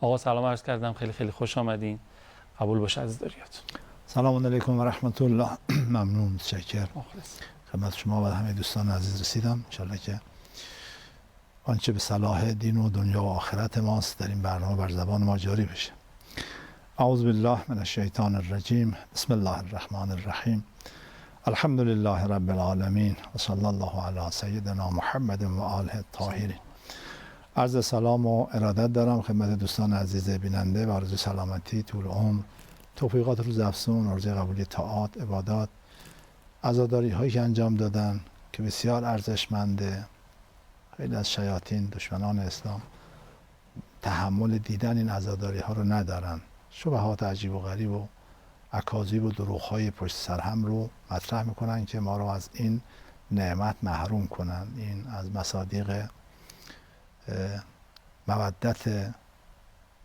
آقا سلام عرض کردم، خیلی خیلی خوش آمدین. قبول باشه عزیزداریاتون. سلام علیکم و رحمت الله. ممنون، متشکرم. مخلص. خدمت شما و همه دوستان عزیز رسیدم. ان شاءالله که آنچه به صلاح دین و دنیا و آخرت ماست در این برنامه بر زبان ما جاری بشه. اعوذ بالله من الشیطان الرجیم. بسم الله الرحمن الرحیم. الحمد لله رب العالمین و صلی الله علی سیدنا محمد و آله الطاهرین. عرض سلام و ارادت دارم خدمت دوستان عزیز بیننده و آرزوی سلامتی، طول عمر، توفیقات روز افزون، آرزوی قبولی طاعات، عبادات، عزاداری هایی که انجام دادن که بسیار ارزشمنده. خیلی از شیاطین، دشمنان اسلام، تحمل دیدن این عزاداری ها رو ندارن. شبهات عجیب و غریب و اکاذیب و دروغ های پشت سر هم رو مطرح میکنن که ما رو از این نعمت محروم کنن. این از مصادیق مودت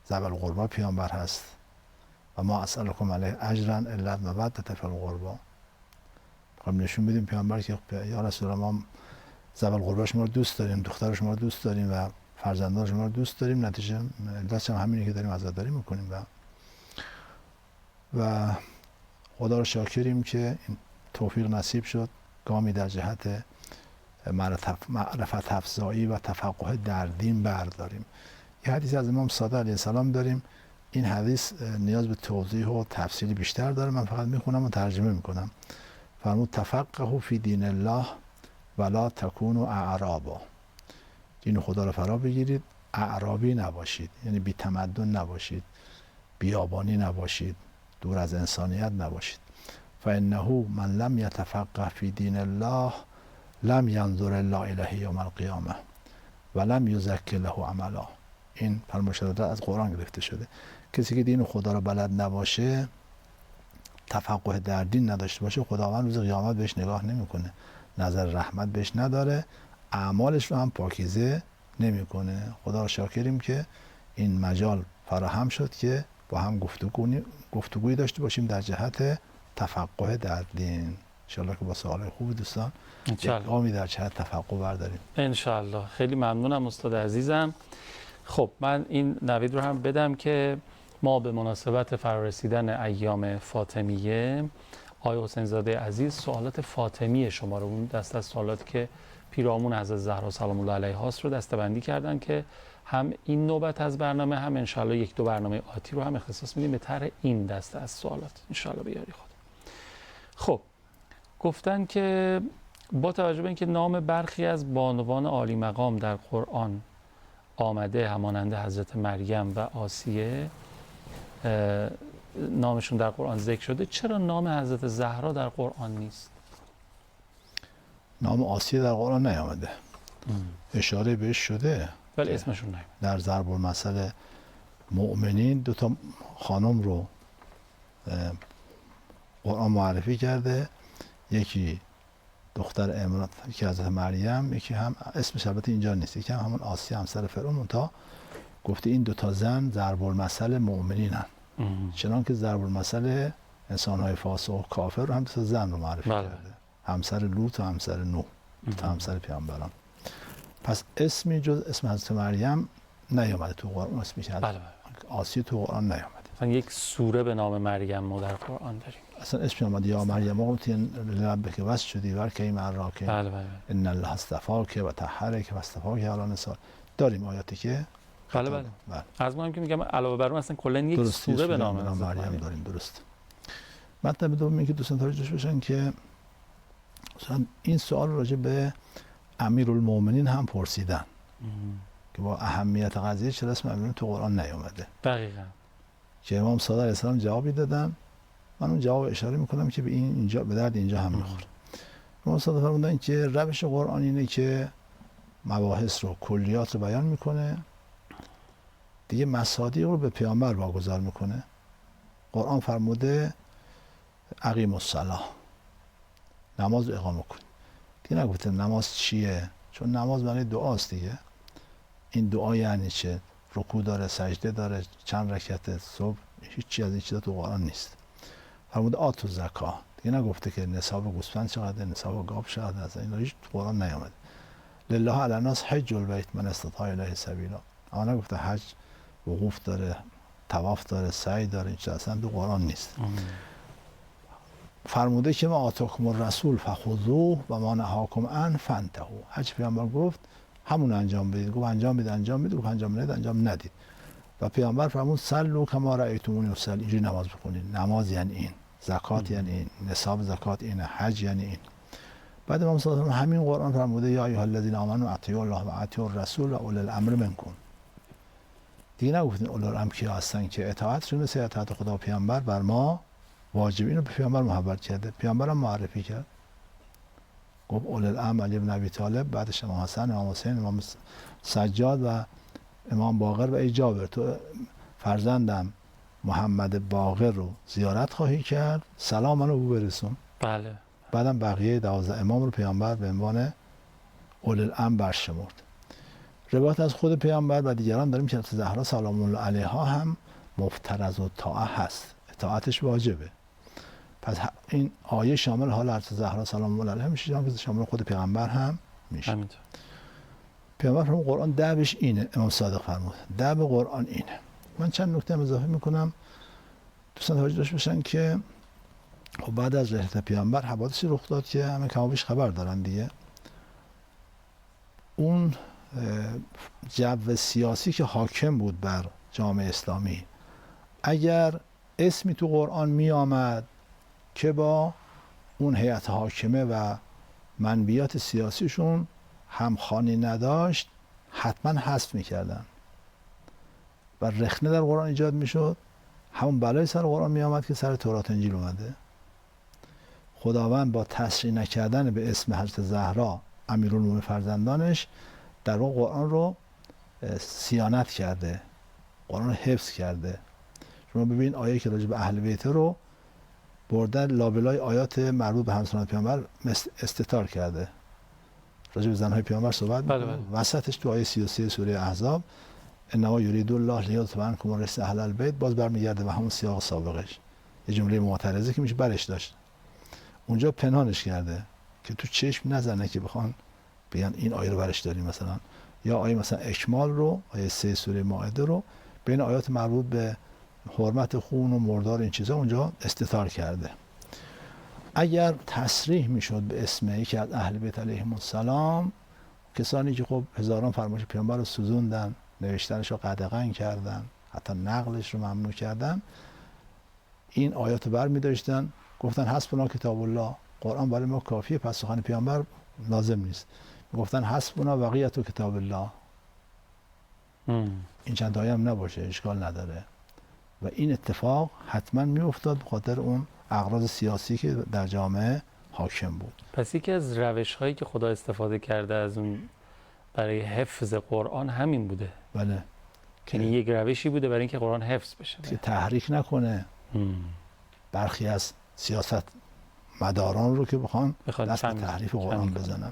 ذوی القربی پیامبر هست و ما اسألکم علیه اجرا الا المودة فی القربی. میخوایم نشون بدیم پیامبر که یا رسول الله، ما ذوی القربی شما رو دوست داریم، دختر شما رو دوست داریم و فرزندان شما رو دوست داریم، نتیجه علتش هم همینه که داریم عزاداری میکنیم و خدا رو شاکریم که این توفیق نصیب شد، گامی در جهت معرفت افزایی و تفقه در دین برداریم. یه حدیث از امام صادق علیه السلام داریم. این حدیث نیاز به توضیح و تفصیلی بیشتر داره، من فقط میخونم و ترجمه میکنم. فرمود تفقهوا فی دین الله ولا تکونوا اعرابا. دین خدا رو فرا بگیرید، اعرابی نباشید، یعنی بی تمدن نباشید، بیابانی نباشید، دور از انسانیت نباشید. فانه من لم یتفقه فی دین الله لم ینظر الله الیه یوم القیامه و لم یزکی له عملا. این فرمایش از قرآن گرفته شده. کسی که دین خدا رو بلد نباشه، تفقه در دین نداشته باشه، خداوند روز قیامت بهش نگاه نمیکنه، نظر رحمت بهش نداره، اعمالش رو هم پاکیزه نمیکنه. خدا رو شاکریم که این مجال فراهم شد که با هم گفتگویی داشته باشیم در جهت تفقه در دین. انشاءالله که با سوال خوب دوستان گامی در جهت تفقه برداریم. انشاءالله. خیلی ممنونم استاد عزیزم. خب من این نوید رو هم بدم که ما به مناسبت فرارسیدن ایام فاطمیه، آقای حسین زاده عزیز سوالات فاطمی شما رو، اون دست از سوالاتی که پیرامون حضرت زهرا سلام الله علیها است رو دسته‌بندی کردن که هم این نوبت از برنامه، هم انشاءالله یک دو برنامه آتی رو هم اختصاص میدیم به طرح این دسته از سوالات انشاءالله به یاری خدا. خب گفتن که با توجه به اینکه نام برخی از بانوان عالی مقام در قرآن آمده، همانند حضرت مریم و آسیه نامشون در قرآن ذکر شده، چرا نام حضرت زهرا در قرآن نیست؟ نام آسیه در قرآن نیامده. اشاره بهش شده ولی اسمشون نیامده. در ضرب المثل مؤمنین دو تا خانم رو قرآن معرفی کرده، یکی دختر عمران، یکی حضرت مریم، یکی هم اسمش البته اینجا نیست، یکی هم همون آسیه همسر فرعون، تا گفته این دو تا زن ضرب المثل مؤمنینن. چنان که ضرب المثل انسان‌های فاسق و کافر رو هم دو تا زن رو معرفی کرده، همسر لوط و همسر نوح، تا همسر پیامبران. پس اسمی جز اسم حضرت مریم نیامده تو قرآن، اسمی که آسیه تو قرآن نیامده. مثلا یک سوره به نام مریم ما در قرآن داریم، اصلا اسم اومد یا مریم قلتی لربک واسجدی وارکعی مع الراکعین ان الله اصطفاک و طهرک و اصطفاک علی النساء. داریم آیاتی که بله. از ما هم که میگم علاوه بر اون اصلا کلا یک سوره به نام مریم داریم. درست. مطلب دوم اینه که دوستان توجه داشته باشن که مثلا این سوال راجع به امیرالمومنین هم پرسیدن که با اهمیت قضیه چرا اسم امیرالمومنین تو قرآن نیامده. دقیقاً. که امام صادق علیه السلام جوابی دادن، من اون جواب اشاره میکنم که به این اینجا به درد اینجا هم میخوره. امام صادق فرمودن که روش قرآن اینه که مباحث رو، کلیات رو بیان میکنه، دیگه مصادیق رو به پیامبر واگذار میکنه. قرآن فرموده اقیموا الصلاة، نماز رو اقامه کنید. دیگه نگفته نماز چیه، چون نماز معنی دعاست دیگه. این دعا یعنی چه؟ رکوع داره، سجده داره، چند رکعت صبح، هیچی از این چیزا تو قرآن نیست. فرموده آتو زکات، دیگه نگفته که نصاب گوسفند چقدر، نصاب گاو چقدر، از اینا هیچ تو قرآن نیامده. لله علی الناس حج البیت من استطاع الیه سبیلا، اما نگفته حج وقوف داره، طواف داره، سعی داره، این چیز اصلا تو قرآن نیست. فرموده که ما آتاکم الرسول فخذوه و ما نهاکم عنه فانتهوا. هر چی پیامبر گفت همون انجام بدید. گفت انجام بدید، انجام بدید. گفت انجام ندید، انجام ندید. و پیامبر فرمود صلوا کما رأیتمونی اصلی. اینجوری نماز بخونید. نماز یعنی این، زکات یعنی این، نصاب زکات اینه، حج یعنی این. بعد امام صلی الله علیه و همین قرآن فرموده یا ایها الذین آمنوا اطیعوا الله و اطیعوا الرسول و اولی الامر منکم. دیگه نگفتین اولی الامر کیا هستن که اطاعتشون مثل اطاعت خدا و پیامبر بر ما واجب. اینو به پیامبر محبت کرده، پیامبر هم معرفی کرد. گفت اولی الامر علی بن ابی طالب، بعدش امام حسن، امام حسین، امام سجاد و امام باقر و ای جابر تو فرزندم محمد باقر رو زیارت خواهی کرد، سلام منو به برسون. بله. بعدم بقیه 12 امام رو پیامبر به عنوان اولی الامر برشمرد. روایت از خود پیامبر و دیگران داریم که زهرا سلام الله علیها هم مفترض الطاعه هست، اطاعتش واجبه. پس این آیه شامل حال حضرت زهرا سلام الله علیها میشه که شامل خود پیامبر هم میشه. همینطور. پیامبر فرمود قرآن دعوش اینه. امام صادق فرمود دعو قرآن اینه. من چند نکته اضافه میکنم دوستان توجه داشته باشن که خب بعد از رحلت پیامبر حوادثی رخ داد که همه کمابیش خبر دارن دیگه. اون جو سیاسی که حاکم بود بر جامعه اسلامی، اگر اسمی تو قرآن می آمد که با اون هیئت حاکمه و منبیات سیاسیشون همخوانی نداشت حتما حذف میکردن و رخنه در قرآن ایجاد میشد. همون بلای سر قرآن می آمد که سر تورات انجیل اومده. خداوند با تصریح نکردن به اسم حضرت زهرا امیرالمومنین فرزندانش در واقع قرآن رو صیانت کرده، قرآن رو حفظ کرده. شما ببین آیه که راجع به اهل بیت رو بردن لابلای آیات مربوط به همسران پیامبر استتار کرده. راجع به زنهای پیامبر صحبت می‌کنه. وسطش تو آیه 33 سوره احزاب انما یرید الله لیذهب عنکم الرجس اهل البیت باز برمیگرده به همون سیاق سابقش. یه جمله معترضه که میشه برش داشت. اونجا پنهانش کرده که تو چشم نزنه که بخوان بگن این آیه رو برش داریم مثلا، یا آیه مثلا اکمال رو آیه 3 سوره مائده رو بین آیات مربوط به حرمت خون و مردار این چیزا اونجا استتار کرده. اگر تصریح میشد به اسم یکی از اهل بیت علیهم السلام، کسانی که خب هزاران فرمایش پیامبر رو سوزوندن، نوشتنش رو قدغن کردن، حتی نقلش رو ممنوع کردن، این آیات رو برمی داشتن گفتن حسبنا کتاب الله، قرآن برای ما کافیه پس سخن پیامبر لازم نیست. گفتن حسبنا بقیت کتاب الله، این چند آیه هم نباشه اشکال نداره. و این اتفاق حتما می افتاد به خاطر اون اغراض سیاسی که در جامعه حاکم بود. پس یکی از روش هایی که خدا استفاده کرده از اون برای حفظ قرآن همین بوده. بله. یعنی یک روشی بوده برای اینکه قرآن حفظ بشه. که تحریک نکنه برخی از سیاست مداران رو که بخوان دست به تحریف قرآن بزنن.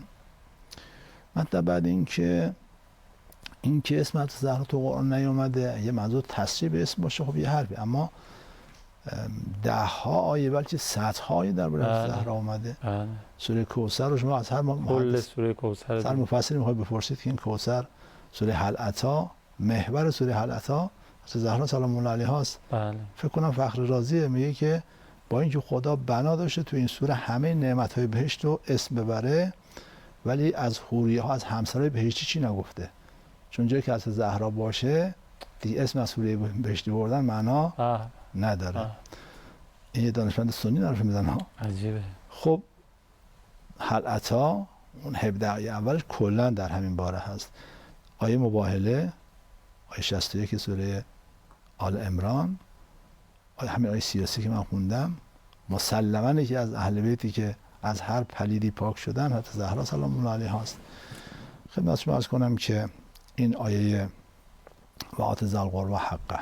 مطلب بعد این که اسم حضرت زهرا تو قرآن نیومده، یه منظور تصریح به اسم باشه خب یه حرفی، اما ده ها آیه بلکه صدها آیه درباره حضرت زهرا اومده. سوره کوثر رو شما از هر کل سوره کوثر سر مفسری میخواد بپرسید که این کوثر سوره هل اتی، محور سوره هل اتی حضرت زهرا سلام الله علیها است. بله. فکر کنم فخر رازی میگه که با اینکه خدا بنا داشته تو این سوره همه نعمت‌های بهشت رو اسم ببره، ولی از حوریه ها، از همسرای بهشتی چی نگفته. چون جایی که حضرت زهرا باشه دیگه اسم از حوریه بهشتی بردن معنا نداره. این یه دانشمند سنی حرف میزنه. عجیبه. خب هل اتا اون 17 آیه اولش کلا در همین باره هست. آیه مباهله آیه 61 سوره آل عمران، همین آیه سیاسی که من خوندم، مسلماً که از اهل بیتی که از هر پلیدی پاک شدن حضرت زهرا سلام الله علیها است. خدمت شما عرض کنم که این آیه و آت ذی القربی حقه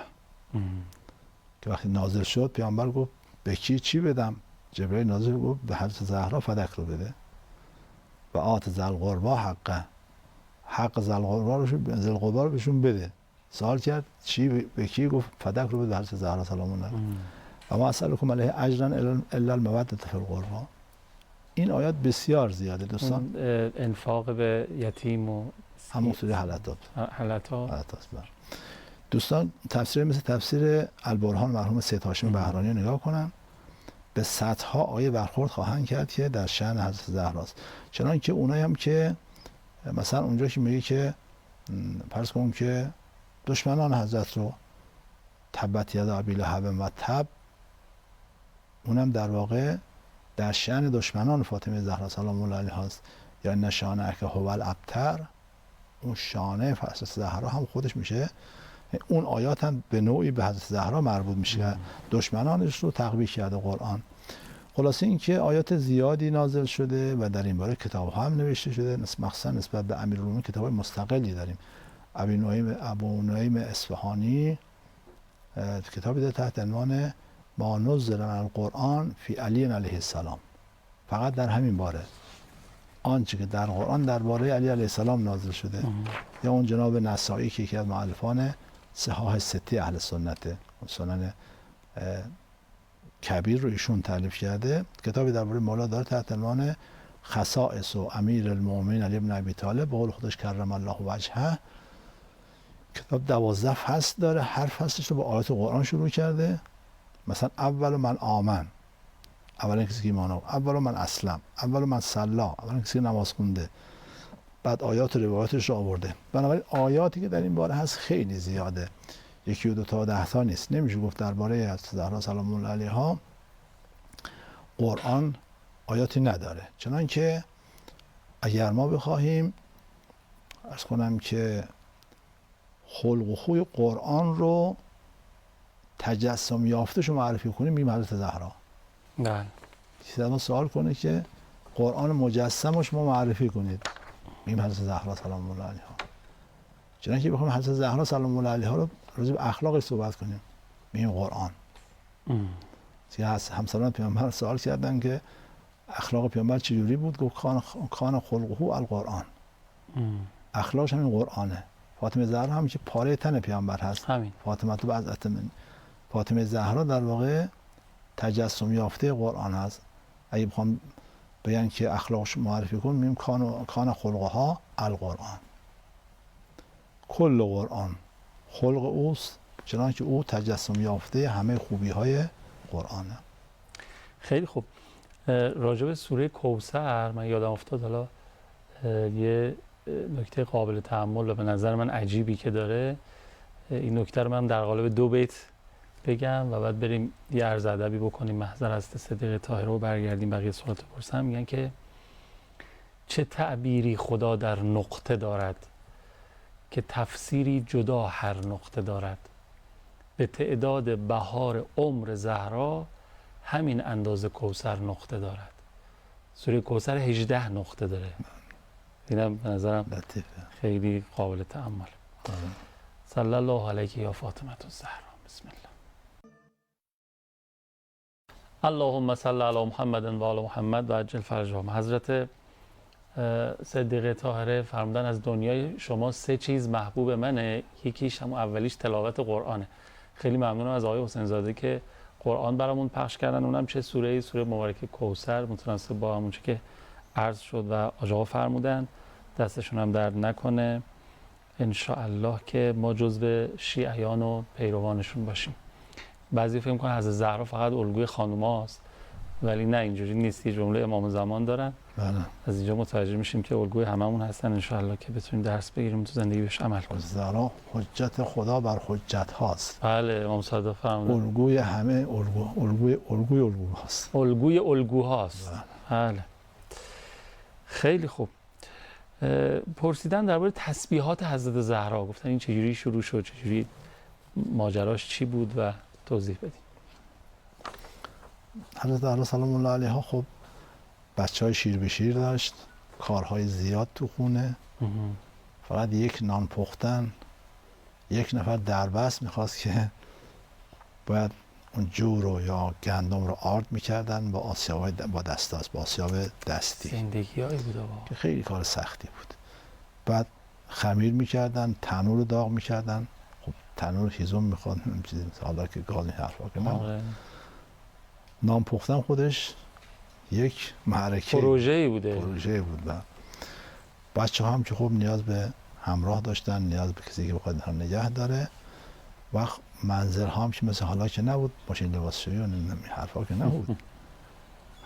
که وقتی نازل شد پیامبر گفت به کی چی بدم؟ جبرئیل نازل گفت به حضرت زهرا فدک رو بده. و آت ذی القربی حقه، حق ذی القربی رو بهشون بده. سوال کرد چی به کی؟ گفت فدک رو بده به حضرت زهرا سلام الله علیها. و ما اسألکم علیه اجرا الا المودة فی القربی. این آیات بسیار زیاده دوستان. انفاق به یتیم و همون سوره حلقات. دوستان تفسیر مثل تفسیر البرهان مرحوم سید هاشم بهرانی رو نگاه کنن، به صدها آیه برخورد خواهند کرد که در شأن حضرت زهراست. چنان که اونایی هم که مثلا اونجا که میگه که فرض کنیم که دشمنان حضرت رو تبت ید ابی لهب و تب، اونم در واقع در شأن دشمنان فاطمه زهرا سلام الله علیها است. یا ان شانئک هو الابتر، اون شانه حضرت زهرا هم خودش میشه، اون آیات هم به نوعی به حضرت زهرا مربوط میشه که دشمنانش رو تقویه کرده قرآن. خلاصه اینکه آیات زیادی نازل شده و در این باره کتاب هم نوشته شده، مخصوصا نسبت به امیرالمومنین کتاب مستقلی داریم. ابو نعیم اصفهانی کتابی داره تحت عنوان ما نزل من القرآن فی علی علیه السلام، فقط در همین باره آنچه که در قرآن درباره علی علیه السلام نازل شده. یا اون جناب نسائی که یکی از مؤلفان صحاح سته اهل سنته، سنن کبیر رو ایشون تالیف کرده، کتابی درباره مولا داره تحت عنوان خصائص و امیر المؤمنین علی بن ابی طالب به قول خودش کرم الله وجهه. کتاب 12 فصل داره، هر فصلش رو با آیات قرآن شروع کرده. مثلا اول من آمن، اول کسی که ایمان آورد، اول من اسلم، اول من صلا، اول کسی که نماز خونده، بعد آیات و روایاتش رو آورده. بنابراین آیاتی که در این باره هست خیلی زیاده، یکی و دو تا 10 تا نیست. نمیشه گفت درباره حضرت زهرا سلام الله علیها قرآن آیاتی نداره. چنانکه اگر ما بخواهیم عرض کنم که خلق و خوی قرآن رو تجسم یافته‌شو معرفی کنیم، میگیم حضرت زهرا. بله. کسی از ما سوال کنه که قرآن مجسمش ما معرفی کنید، میگیم حضرت زهرا سلام الله علیها. چنانکه بخوایم حضرت زهرا سلام الله علیها رو راجع به اخلاقش صحبت کنیم، میگیم قرآن. همسران پیامبر سوال کردن که اخلاق پیامبر چجوری بود؟ گفت کان خلقه القرآن. اخلاقش همین قرآنه. فاطمه زهرا هم که پاره تن پیامبر هست، همین فاطمه تو بعض فاطمه زهرا در واقع تجسم یافته قرآن هست. اگه بخوام بگن که اخلاقش معرفی کن، میگیم کان خلقها القرآن. کل قرآن خلق اوست، چنانکه او تجسم یافته همه خوبی های قرآنه. خیلی خوب. راجع به سوره کوثر من یادم افتاد، حالا یه نکته قابل تأمل و به نظر من عجیبی که داره، این نکته رو من در قالب 2 بیت بگم و بعد بریم یه عرض ادبی بکنیم، محضر از صدیق طاهره و برگردیم بقیه سوالات رو پرسم. میگن که چه تعبیری خدا در نقطه دارد که تفسیری جدا هر نقطه دارد، به تعداد بهار عمر زهرا همین اندازه کوثر نقطه دارد. سوره کوثر 18 نقطه داره. اینم به نظرم لطیفه، خیلی قابل تأمل. صلی الله علیک یا فاطمه الزهرا. بسم الله. اللهم صل علی محمد و آل محمد و عجل فرجهم. حضرت صدیقه طاهره فرمودن از دنیای شما 3 چیز محبوب منه، یکیش هم اولیش تلاوت قرآنه. خیلی ممنونم از آقای حسین زاده که قرآن برامون پخش کردن، اونم چه سوره مبارکه کوثر متناسب با همون چه که عرض شد و آقا فرمودن. دستشون هم درد نکنه، ان الله که ما جزو شیعیان و پیروانشون باشیم. بعضی فکر می‌کنن حضرت زهرا فقط الگوی خانوماست، ولی نه، اینجوری نیست. جمله امام زمان دارن. بله. از اینجا متوجه میشیم که الگوی هممون هستن، ان الله که بتونیم درس بگیریم تو زندگی بهش عمل کنیم. زهرا حجت خدا بر حجت هاست. بله، امام صادق فرمودن الگوی همه الگوی هاست. الگوی الگوهاست. بله. خیلی خوب. پرسیدن درباره تسبیحات حضرت زهرا، گفتن این چجوری شروع شد، چجوری ماجراش چی بود و توضیح بدیم. حضرت زهرا سلام الله علیها خب بچهای شیر به شیر داشت، کارهای زیاد تو خونه، فقط یک نان پختن، یک نفر دربست میخواست که باید اون جو رو یا گندم رو آرد میکردن با آسیاب دستی. زندگی‌هایی بود که خیلی کار سختی بود. بعد خمیر میکردن، تنور رو داغ میکردن. خب تنور هیزم میخواد، چیزی حالا که گاز این حرفا که نه. نان پختن خودش یک معرکه پروژه‌ای بود. بچه هم که خب نیاز به همراه داشتن، نیاز به کسی که بخواد نگه داره. وقت منظر هم که مثل حالا که نبود، ماشین لباسشویی و نمیدونم این حرفا که نبود.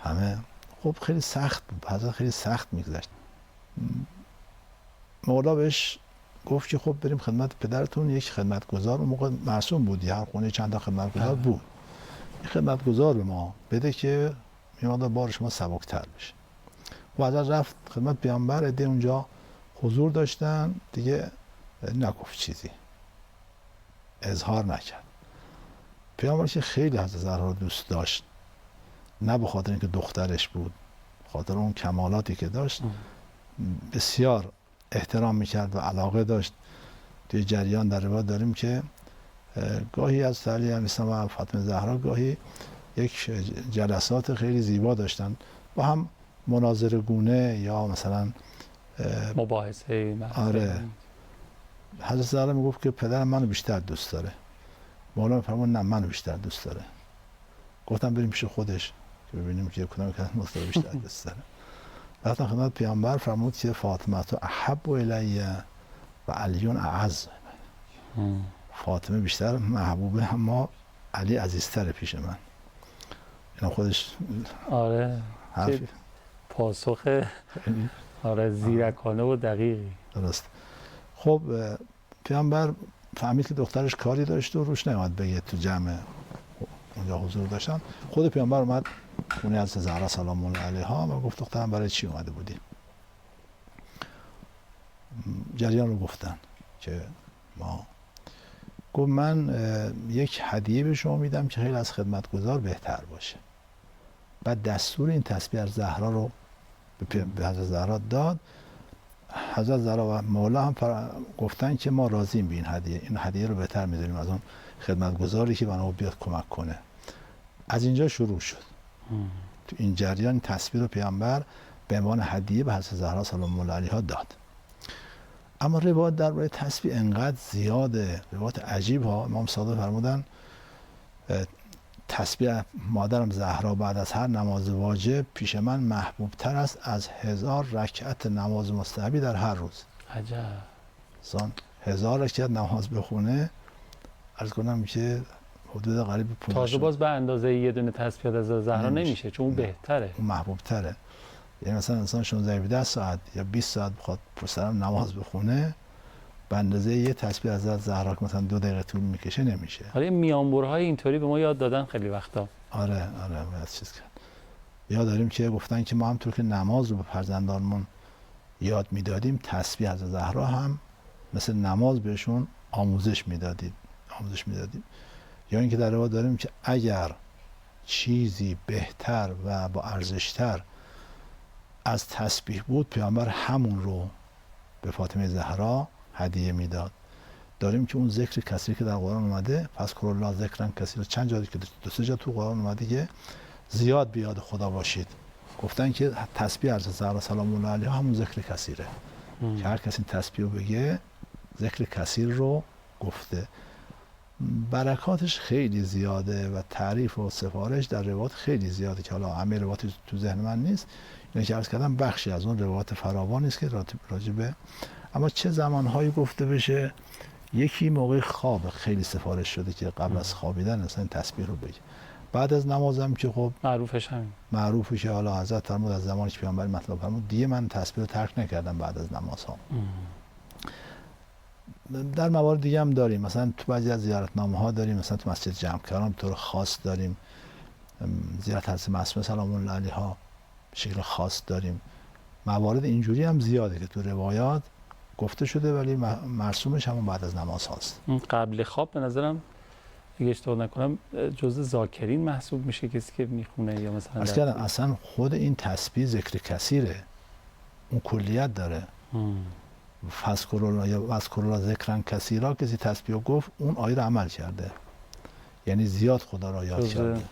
همه خب خیلی سخت بود، حضرت خیلی سخت میگذشت. مولا بهش گفت که خب بریم خدمت پدرتون، یک خدمتگزار اون موقع معصوم بود، هر خونه چند تا خدمتگزار بود، یک خدمتگزار به ما بده که میاد بار شما سبکتر بشه. و حضرت رفت خدمت پیامبر، عده اونجا حضور داشتن، دیگه نگفت چیزی، اظهار نکرد. پیامبر که خیلی حضرت زهرا رو دوست داشت، نه به خاطر اینکه دخترش بود، خاطر اون کمالاتی که داشت بسیار احترام میکرد و علاقه داشت. توی جریان در روایت داریم که گاهی از علی علیه السلام و فاطمه زهرا گاهی یک جلسات خیلی زیبا داشتن با هم، مناظره گونه یا مثلا مباحثه. آره. حضرت زهرا میگفت که پدرم منو بیشتر دوست داره. مولا میفرمود نه منو بیشتر دوست داره. گفتم بریم پیش خودش که ببینیم که کدام که مصطفی بیشتر دوست داره. رفتم خدمت پیامبر، فرمود که فاطمه تو احب الیه و علیون اعز. فاطمه بیشتر محبوبه، اما علی عزیزتره پیش من. اینا خودش آره حرفی پاسخ آره زیرکانه و دقیقی. درست. خب پیامبر فهمید که دخترش کاری داشت و روش نیامد بگه تو جمع اونجا حضور داشتن. خود پیامبر اومد خونه از زهرا سلام الله علیها و گفت دخترم برای چی اومده بودی؟ جریان رو گفتن که ما گفت من یک هدیه به شما میدم که خیلی از خدمتگزار بهتر باشه. بعد دستور این تسبیح از زهرا رو به حضرت زهرا داد. حضرت زهرا و مولا هم گفتن که ما راضیم به این هدیه رو بهتر میدونیم از اون خدمتگزاری که بنا بیاد کمک کنه. از اینجا شروع شد. تو این جریان تسبیح رو پیامبر به عنوان هدیه به حضرت زهرا سلام الله علیها داد. اما روایت درباره تسبیح انقدر زیاده، روایت عجیب ها. امام صادق فرمودن تسبیح مادرم زهرا بعد از هر نماز واجب پیش من محبوب تر است از 1000 رکعت نماز مستحبی در هر روز. عجب. زان 1000 رکعت نماز بخونه، عرض کنم که حدود قریب 50. تازه باز به اندازه یه دونه تسبیح از زهرا نمیشه، چون اون بهتره، اون محبوب تره. یعنی مثلا انسان 16 ساعت یا 20 ساعت بخواد پرسرم نماز بخونه، به اندازه یه تسبیح از زهرا که مثلا 2 دقیقه طول میکشه نمیشه. حالا میانبرهای اینطوری به ما یاد دادن خیلی وقتا. آره باید چیز کرد. یاد داریم که گفتن که ما همونطور که نماز رو به فرزندانمون یاد میدادیم، تسبیح از زهرا هم مثل نماز بهشون آموزش میدادیم. یا اینکه در روایت داریم که اگر چیزی بهتر و با ارزشتر از تسبیح بود، پیامبر همون رو به فاطمه زهرا هدیه میداد. داریم که اون ذکر کثیر که در قرآن اومده، فذکروا الله ذکرا کثیرا، چند جا که 2-3 جا تو قرآن اومده که زیاد به یاد خدا باشید. گفتن که تسبیح از زهرا سلام الله علیها همون ذکر کثیره که هر کسی تسبیح رو بگه ذکر کثیر رو گفته. برکاتش خیلی زیاده و تعریف و سفارش در روایات خیلی زیاده که حالا همه روایات تو ذهن من نیست. اینه که عرض کردم بخشی از اون روایات فراوان است که راجبه، اما چه زمانهایی گفته بشه. یکی موقع خواب خیلی سفارش شده که قبل از خوابیدن مثلا تسبیح رو بگه. بعد از نمازم که خب معروفش همین، معروفه که حالا حضرت فرمود از زمانی که پیامبر مطلب فرمود دیگه من تسبیح رو ترک نکردم بعد از نمازها. در موارد دیگه هم داریم، مثلا تو بعضی از زیارتنامه‌ها داریم، مثلا تو مسجد جمع‌کران به طور خاص داریم، زیارت حضرت معصومه سلام الله علیها به شکل خاص داریم. موارد اینجوری هم زیاده که تو روایات گفته شده، ولی مرسومش همون بعد از نماز هاست. قبل خواب به نظرم اگه اشتباه نکنم جزء ذاکرین محسوب میشه کسی که میخونه، یا مثلا اصلا خود این تسبیح ذکر کثیره، اون کلیت داره. فذکروا الله یا اذکروا الله ذکرا کثیرا، کسی تسبیح گفت اون آیه رو عمل کرده، یعنی زیاد خدا را یاد کرده.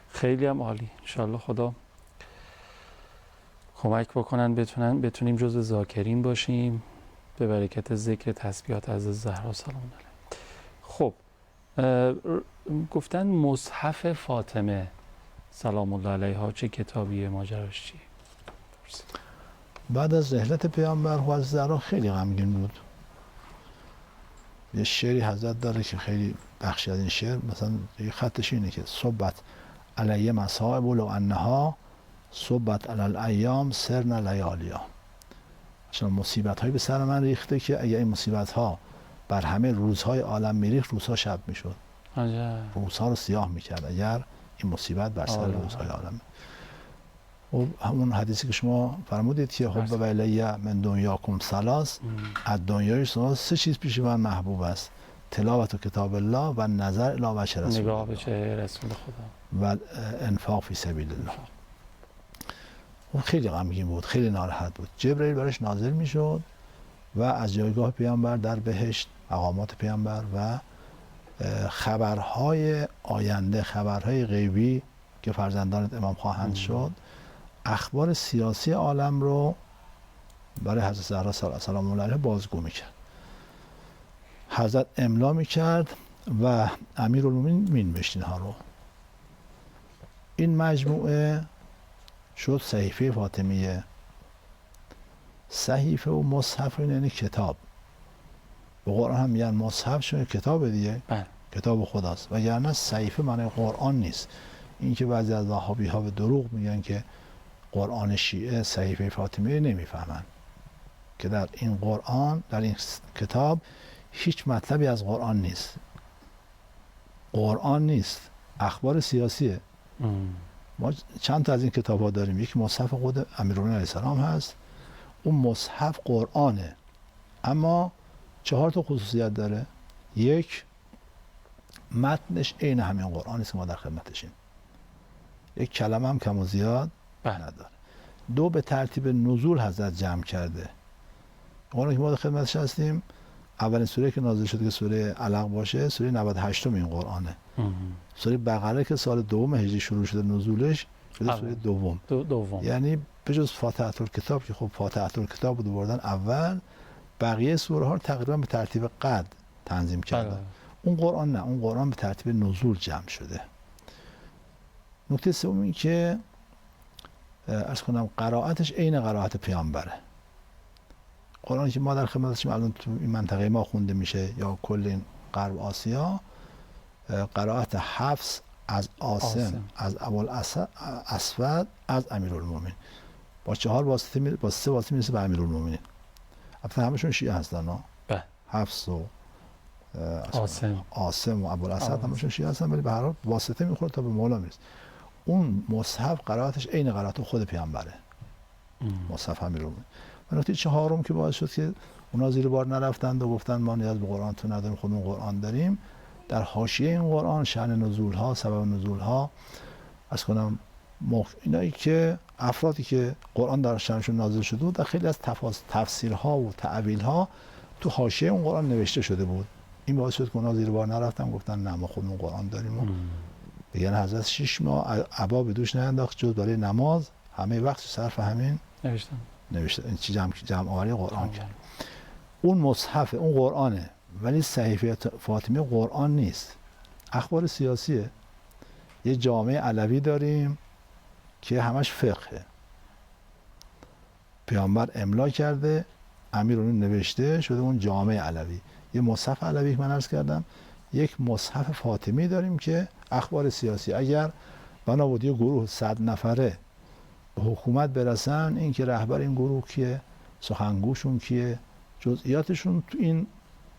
خیلی هم عالی. انشالله خدا کمک بکنن بتونیم جزء ذاکرین باشیم به برکت ذکر تسبیحات از زهرا سلام الله. خب گفتن مصحف فاطمه سلام الله علیها چه کتابیه، ماجراش چیه؟ بعد از رحلت پیامبر حضرت زهرا خیلی غمگین بود. یه شعری حضرت داره که خیلی بخشی از این شعر مثلا یه خطش اینه که صبت علیه مصائب لو انها صبت علی الایام سرن لیالیا. چون مصیبت هایی به سر من ریخته که اگه این مصیبت ها بر همه روزهای عالم میریخت روزها شب میشد، عجب. روزها رو سیاه میکرد اگر این مصیبت بر سر روزهای عالم. و همون حدیثی که شما فرمودید که حب و الیه من دنیاکم ثلاث، از دنیای شما 3 چیز پیش من محبوب است: تلاوت و کتاب الله و نظر الی وجه رسول نگاه الله به چهره رسول خدا و انفاق فی سبیل الله. اون خیلی غمگین بود، خیلی ناراحت بود. جبرئیل برش نازل میشد و از جایگاه پیامبر در بهشت، مقامات پیامبر و خبرهای آینده، خبرهای غیبی که فرزندان امام خواهند شد، اخبار سیاسی عالم رو برای حضرت زهرا سلام الله علیها بازگو میکرد. حضرت املا میکرد و امیرالمومنین مینوشت اینها رو. این مجموعه شد صحیفه فاطمیه. صحیفه و مصحف یعنی کتاب. به قرآن هم میگن مصحف، چون کتاب دیگه، کتاب خداست. وگرنه صحیفه معنی قرآن نیست. این که بعضی از وهابی ها به دروغ میگن که قرآن شیعه صحیفه فاطمیه، نمیفهمن که در این قرآن، در این کتاب هیچ مطلبی از قرآن نیست. قرآن نیست، اخبار سیاسیه. ما چند تا از این کتاب ها داریم. یک مصحف خود امیرالمومنین علیه السلام هست، اون مصحف قرآنه، اما 4 تا خصوصیت داره. یک، متنش عین همین قرآن است که ما در خدمتشیم، یک کلمه هم کم و زیاد نداره. 2، به ترتیب نزول حضرت جمع کرده. قرآنی که ما در خدمتش هستیم، اولین سوره که نازل شده که سوره علق باشه، سوره 98 این قرآنه. سوره بقره که سال دوم هجری شروع شده نزولش، شده سوره دوم. یعنی به جز فاتحه الکتاب که خب فاتحه الکتاب بود بردن اول، بقیه سوره ها رو تقریبا به ترتیب قد تنظیم کردن. اون قرآن نه، اون قرآن به ترتیب نزول جمع شده. نکته سوم این که عرض کنم قرائتش عین قرائت پیامبره. قرآنی که ما در خدمتشیم الان تو این منطقه ما خونده میشه یا کل این غرب آسیا، قرائت حفص از عاصم از ابوالاسود از امیرالمومنین با 4 واسطه با 3 واسطه میرسه به امیرالمومنین. البته همشون شیعه هستن ها. حفص و عاصم و ابوالاسد همشون شیعه هستن، ولی به هر حال واسطه میخوره تا به مولا میرسه. اون مصحف قرائتش عین قرائت خود پیامبره. مصحف امیرالمومنین. و نکته 4 که باعث شد که اونا زیر بار نرفتند و گفتن ما نیاز به قرآن تو نداریم، خودمون قرآن داریم. در حاشیه این قرآن شأن نزول ها، سبب نزول ها، از کنم اینایی که افرادی که قرآن در شأنشون نازل شده بود، در خیلی از تفسیرها و تعویل‌ها تو حاشیه اون قرآن نوشته شده بود. این باعث شد که اونا زیر بار نرفتن، گفتن نه ما خودمون قرآن داریم. و دیگه حضرت 6 ماه عبا به دوش نینداخت جز برای نماز، همه وقت صرف همین نوشته. این چی جمع آوری قرآن کرد. اون مصحف، اون قرآنه، ولی صحیفه فاطمیه قرآن نیست، اخبار سیاسیه. یه جامعه علوی داریم که همش فقهه. پیامبر املا کرده، امیرالمومنین نوشته، شده اون جامعه علوی. یه مصحف علوی که من عرض کردم، یک مصحف فاطمی داریم که اخبار سیاسی. اگر بنا بود یه گروه 100 نفره به حکومت برسن، این که رهبر این گروه کیه، سخنگوشون کیه، جزئیاتشون تو این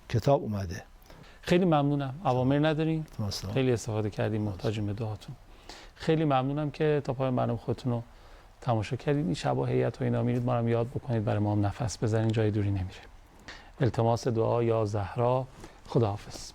کتاب اومده. خیلی ممنونم. اوامر ندارین؟ خیلی استفاده کردیم، محتاجیم به دعاتون. خیلی ممنونم که تا پایان برنامه خودتون رو تماشا کردید. این شب و هیئت و اینا میرید ما رو یاد بکنید، برای ما هم نفس بزنین، جای دوری نمیره. التماس دعا یا زهرا. خداحافظ.